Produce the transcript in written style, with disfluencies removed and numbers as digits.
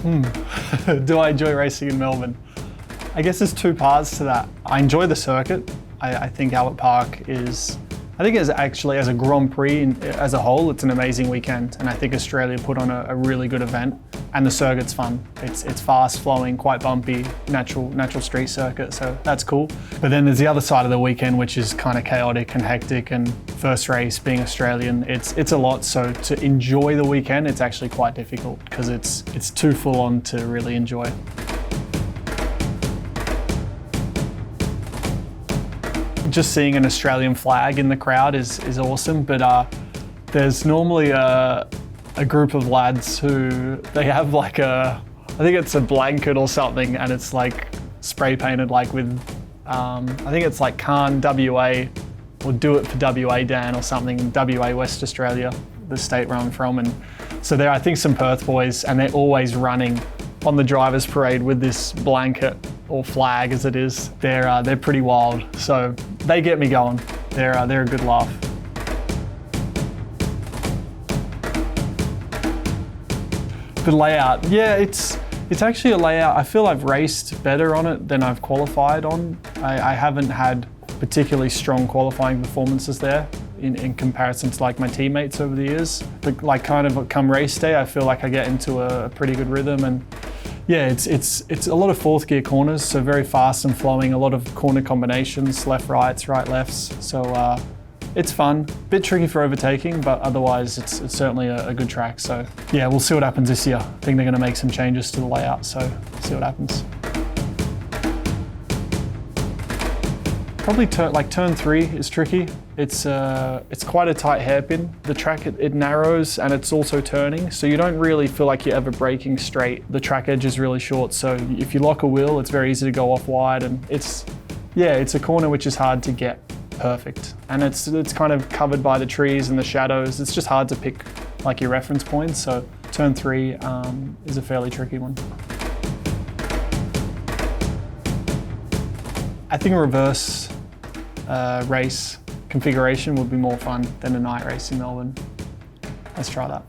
Do I enjoy racing in Melbourne? I guess there's two parts to that. I enjoy the circuit. I think Albert Park is, actually as a Grand Prix as a whole, it's an amazing weekend. And I think Australia put on a really good event. And the circuit's fun. It's fast flowing, quite bumpy, natural street circuit, so that's cool. But then there's the other side of the weekend, which is kind of chaotic and hectic, and first race being Australian, it's a lot. So to enjoy the weekend, it's actually quite difficult because it's too full on to really enjoy. Just seeing an Australian flag in the crowd is awesome, but there's normally a group of lads who they have like I think it's a blanket or something, and it's like spray painted like with, I think it's like Cannes, WA, or Do It for WA Dan or something, WA, West Australia, the state where I'm from. And so there, I think some Perth boys, and they're always running on the drivers parade with this blanket or flag as it is. They're pretty wild. So they get me going. They're a good laugh. The layout, yeah, it's actually a layout. I feel I've raced better on it than I've qualified on. I haven't had particularly strong qualifying performances there in comparison to like my teammates over the years. But like kind of come race day, I feel like I get into a pretty good rhythm, and yeah, it's a lot of fourth gear corners, so very fast and flowing, a lot of corner combinations, left rights, right lefts. So it's fun, bit tricky for overtaking, but otherwise it's certainly a good track. So yeah, we'll see what happens this year. I think they're going to make some changes to the layout, so see what happens. Probably turn 3 is tricky. It's quite a tight hairpin. The track, it narrows and it's also turning, so you don't really feel like you're ever braking straight. The track edge is really short, so if you lock a wheel, it's very easy to go off wide, and it's a corner which is hard to get perfect, and it's kind of covered by the trees and the shadows. It's just hard to pick like your reference points, so turn 3 is a fairly tricky one. I think a reverse race configuration would be more fun than a night race in Melbourne. Let's try that.